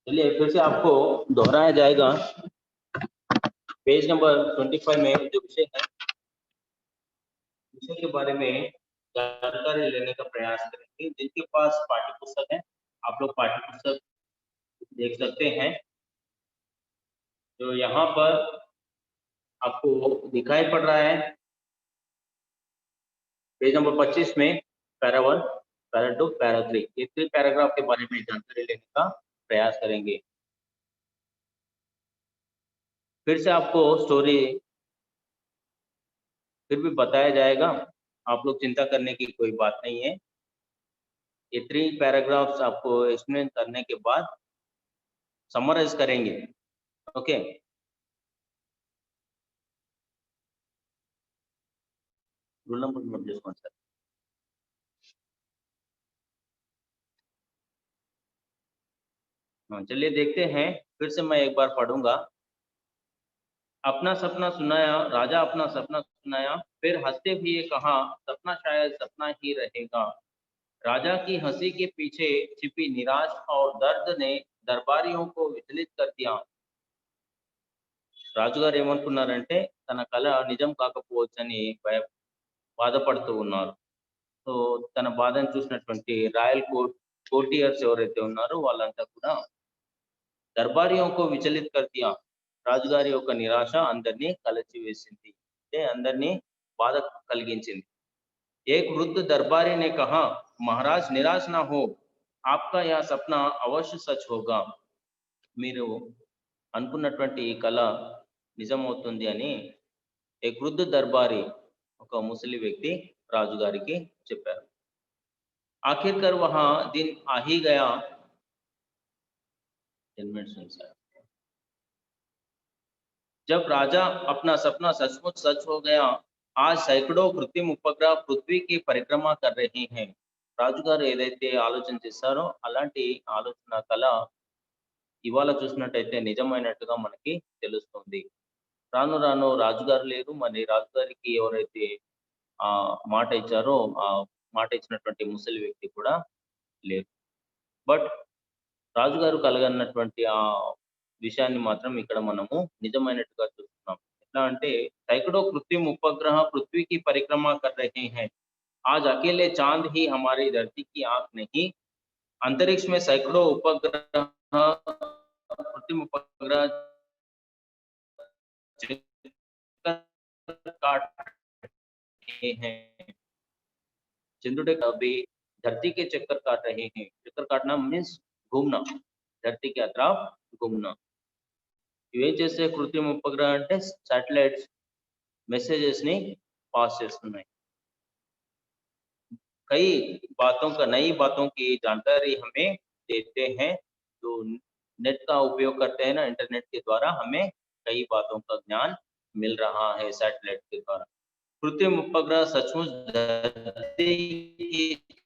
चलिए फिर से आपको दोहराया जाएगा। पेज नंबर 25 में जो विषय है, विषय के बारे में जानकारी लेने का प्रयास करेंगे। जिनके पास पाठ्य पुस्तक है, आप लोग पाठ्य पुस्तक देख सकते हैं। तो यहाँ पर आपको दिखाई पड़ रहा है पेज नंबर 25 में पैरा 1, पैरा 2, पैरा 3, ये 3 पैराग्राफ के बारे में जानकारी लेने का प्रयास करेंगे। फिर से आपको स्टोरी फिर भी बताया जाएगा, आप लोग चिंता करने की कोई बात नहीं है। ये 3 पैराग्राफ्स आपको एक्सप्लेन करने के बाद समराइज करेंगे। ओके, रूल नंबर नोट చేసుకోండి సార్। चलिए देखते हैं, फिर से मैं एक बार पढ़ूंगा। अपना सपना सुनाया राजा, अपना सपना सुनाया, फिर हंसते हुए कहा सपना शायद सपना ही रहेगा। राजा की हंसी के पीछे छिपी निराश और दर्द ने दरबारियों को विचलित कर दिया। రాజుగారు ఏమనుకున్నారంటే తన కళ నిజం కాకపోవచ్చని బాధపడుతూ ఉన్నారు. సో తన బాధను చూసినటువంటి రాయల్ కోర్టియర్స్ ఎవరైతే ఉన్నారో వాళ్ళంతా కూడా దర్బారియోంకో విచలిత్ కర్ దియా, రాజుగారి యొక్క నిరాశ అందరినీ కలచివేసింది, అంటే అందరినీ బాధ కలిగించింది। एक वृद्ध दरबारी ने कहा महाराज निराश ना हो, आपका यह सपना अवश्य सच होगा। మీరు అనుకున్నటువంటి ఈ కళ నిజమవుతుంది అని एक वृद्ध दरबारी ఒక ముసలి వ్యక్తి రాజుగారికి చెప్పారు। आखिरकार वहां दिन आ ही गया। 10 मिनट सुन सर। जब राजा अपना सपना सचमुच सच हो गया, आज सैकड़ों कृत्रिम उपग्रह पृथ्वी की परिक्रमा कर रहे हैं। రాజుగారు ఏదైతే ఆలోచన చేశారో అలాంటి ఆలోచన కళ ఇవాళ చూసినట్టయితే నిజమైనట్టుగా మనకి తెలుస్తుంది। రాను రాను రాజుగారు లేరు, మరి రాజుగారికి ఎవరైతే మాట ఇచ్చారో ఆ మాట ఇచ్చినటువంటి ముసలి వ్యక్తి కూడా లేరు। బట్ రాజుగారు కలగన్నటువంటి ఆ విషయాన్ని మాత్రం ఇక్కడ మనము నిజమైనట్టుగా చూస్తున్నాం। ఎట్లా అంటే सैकड़ों कृत्रिम उपग्रह पृथ्वी की परिक्रमा कर रहे हैं, आज अकेले चांद ही हमारी धरती की आंख नहीं, अंतरिक्ष में सैकड़ों उपग्रह कृत्रिम उपग्रह चक्कर काट रहे हैं। चंद्रुडे अभी धरती के चक्कर काट रहे हैं। चक्कर काटना मीन्स घूमना, धरती के अतराफ घूमना। ఇవే చేసే కృత్రిమ ఉపగ్రహం అంటే सैटेलाइट्स मैसेजेस ని पास చేస్తున్నాయి। कई बातों का नई बातों की जानकारी हमें देते हैं। तो नेट का उपयोग करते हैं ना, इंटरनेट के द्वारा हमें कई बातों का ज्ञान मिल रहा है सैटेलाइट के द्वारा। कृत्रिम उपग्रह सचमुच धरती की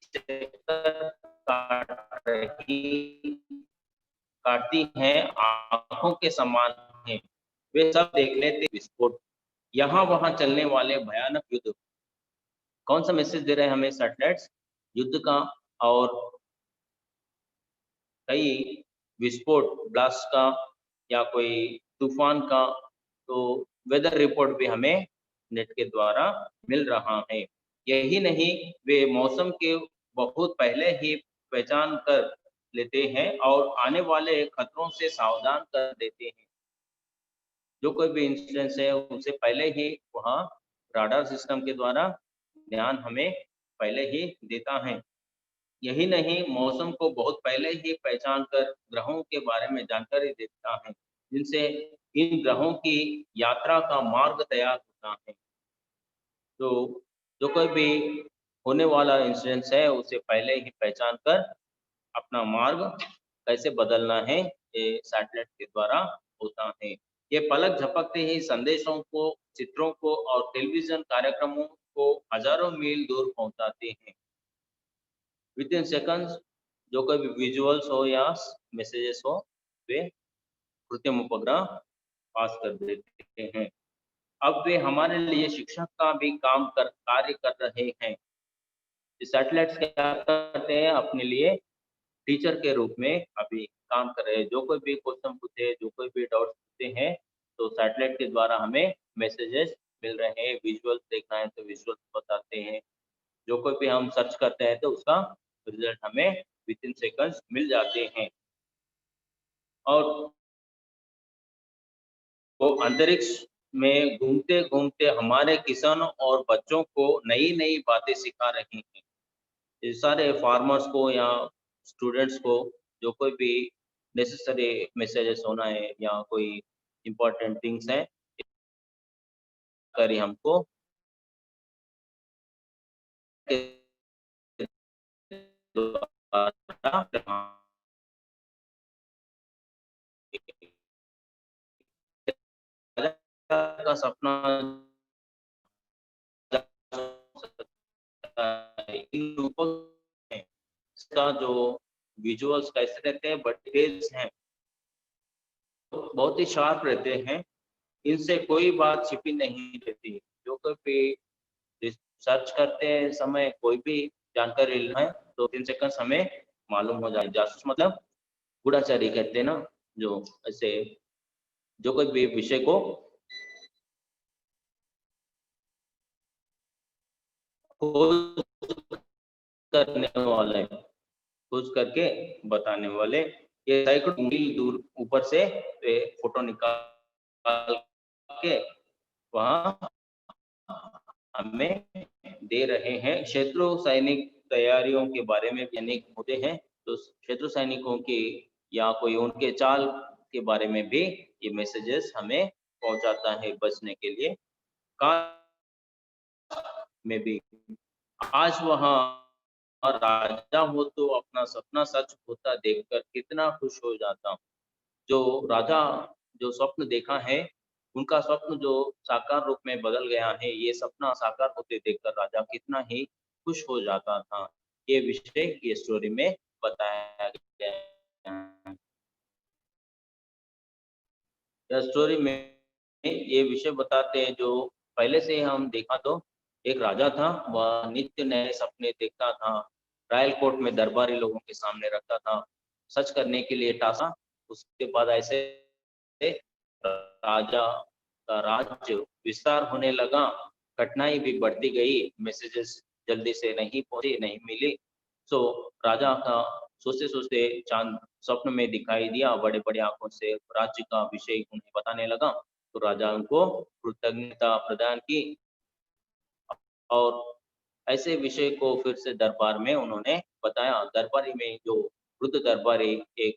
चक्कर काटती हैं, आंखों के समान हैं। वे सब देख लेते विस्फोट, यहाँ वहाँ चलने वाले भयानक युद्ध। कौन सा मैसेज दे रहे हैं हमें सैटेलाइट्स? युद्ध का और कई विस्फोट, ब्लास्ट का या कोई तूफान का। तो वेदर रिपोर्ट भी हमें नेट के द्वारा मिल रहा है। यही नहीं, वे मौसम के बहुत पहले ही पहचान कर लेते हैं और आने वाले खतरों से सावधान कर देते हैं। जो कोई भी इंसिडेंस है उसे पहले ही वहाँ राडार सिस्टम के द्वारा ध्यान हमें पहले ही देता है। यही नहीं, मौसम को बहुत पहले ही पहचान कर ग्रहों के बारे में जानकारी देता है, जिनसे इन ग्रहों की यात्रा का मार्ग तैयार होता है। तो जो कोई भी होने वाला इंसिडेंस है उसे पहले ही पहचान कर अपना मार्ग कैसे बदलना है, ये सैटेलाइट के द्वारा होता है। ये पलक झपकते ही संदेशों को, चित्रों को और टेलीविजन कार्यक्रमों को हजारों मील दूर पहुंचाते हैं। विद इन सेकंड्स जो कोई भी विजुअल्स हो या मैसेजेस हो, वे कृत्रिम उपग्रह पास कर देते हैं। अब वे हमारे लिए शिक्षक का भी कार्य कर रहे हैं। सैटेलाइट्स क्या करते हैं अपने लिए टीचर के रूप में अभी काम कर रहे हैं। जो कोई भी क्वेश्चन पूछे, जो कोई भी डाउट्स पूछते हैं, तो सैटेलाइट के द्वारा हमें मैसेजेस मिल रहे हैं। विजुअल्स देखना है तो विजुअल्स बताते हैं। जो कोई भी हम सर्च करते हैं तो उसका रिजल्ट हमें विथिन सेकंड्स मिल जाते हैं। और वो अंतरिक्ष में घूमते-घूमते हमारे किसानों और बच्चों को नई-नई बातें सिखा रही हैं। ये सारे फार्मर्स को या स्टूडेंट्स को जो कोई भी नेसेसरी मैसेजेस होना है या कोई इम्पोर्टेंट थिंग्स हैं, जानकारी हमको का सपना इन रूपों में इसका जो विजुअल्स कैसे रहते हैं, बट डिटेल्स हैं, बहुत ही शार्प रहते हैं। इनसे कोई बात छिपी नहीं रहती। जो कोई भी सर्च करते हैं समय कोई भी जानकारी लेना है तो 3 सेकंड्स हमें मालूम हो जाए। जासूस मतलब गूढ़ाचारी कहते हैं ना, जो ऐसे जो कोई भी विषय को खोज करने वाले, खोज करके बताने वाले, ये सैकड़ों मील दूर ऊपर से फोटो निकाल के वहाँ हमें दे रहे हैं। शत्रु सैनिक तैयारियों के बारे में भी अनेक होते हैं, तो शत्रु सैनिकों की या कोई उनके चाल के बारे में भी ये मैसेजेस हमें पहुँचाता है बचने के लिए। काश में भी आज वहाँ राजा हो तो अपना सपना सच होता देखकर कितना खुश हो जाता। जो राजा जो स्वप्न देखा है, उनका स्वप्न जो साकार रूप में बदल गया है, ये सपना साकार होते देखकर राजा कितना ही खुश हो जाता था। ये विषय ये स्टोरी में बताया गया है। स्टोरी में ये विषय बताते हैं जो पहले से ही हम देखा तो एक राजा था, वह नित्य नए सपने देखता था, ट्रायल कोर्ट में दरबारी लोगों के सामने रखता था, सच करने के लिए टासा, उसके बाद ऐसे राजा का राज्य विस्तार होने लगा, कठिनाई भी बढ़ती गई, मैसेजेस जल्दी से नहीं पहुंची, नहीं मिली। सो राजा का सोचते-सोचते चाँद स्वप्न में दिखाई दिया, बड़े-बड़े आँखों से राज्य का विषय उन्हें बताने लगा, तो राजा उनको कृतज्ञता प्रदान की और ऐसे विषय को फिर से दरबार में उन्होंने बताया। दरबारी में जो वृद्ध दरबारी एक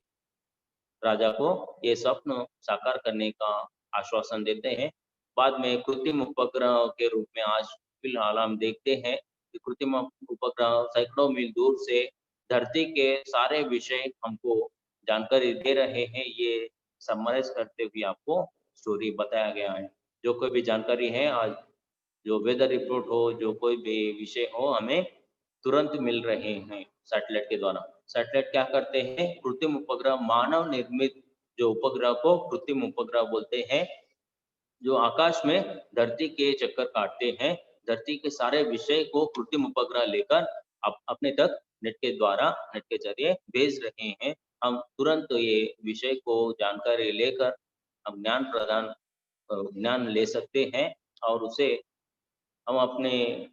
राजा को ये स्वप्न साकार करने का आश्वासन देते हैं। बाद में कृत्रिम उपग्रह के रूप में आज फिलहाल हम देखते हैं कि कृत्रिम उपग्रह सैकड़ों मील दूर से धरती के सारे विषय हमको जानकारी दे रहे हैं। ये समराइज़ करते हुए आपको स्टोरी बताया गया है। जो कोई भी जानकारी है आज जो वेदर रिपोर्ट हो, जो कोई भी विषय हो, हमें तुरंत मिल रहे हैं सैटेलाइट के द्वारा। सैटेलाइट क्या करते हैं, कृत्रिम उपग्रह मानव निर्मित जो उपग्रह को कृत्रिम उपग्रह बोलते हैं, जो आकाश में धरती के चक्कर काटते हैं। धरती के सारे विषय को कृत्रिम उपग्रह लेकर अपने तक नेट के ज़रिए भेज रहे हैं। हम तुरंत ये विषय को जानकारी लेकर हम ज्ञान ले सकते हैं और उसे हम अपने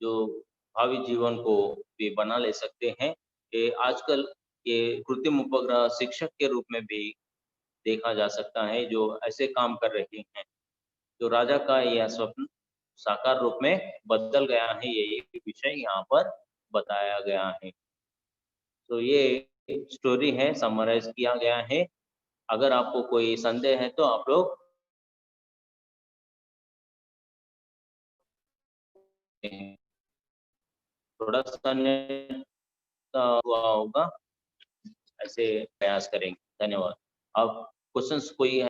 जो भावी जीवन को भी बना ले सकते हैं। ये आजकल ये कृत्रिम उपग्रह शिक्षक के रूप में भी देखा जा सकता है, जो ऐसे काम कर रहे हैं। जो राजा का यह स्वप्न साकार रूप में बदल गया है, ये विषय यहाँ पर बताया गया है। तो ये स्टोरी है, समराइज़ किया गया है। अगर आपको कोई संदेह है तो आप लोग थोड़ा-सा नेट का हुआ होगा, ऐसे प्रयास करेंगे। धन्यवाद। अब क्वेश्चन्स कोई है?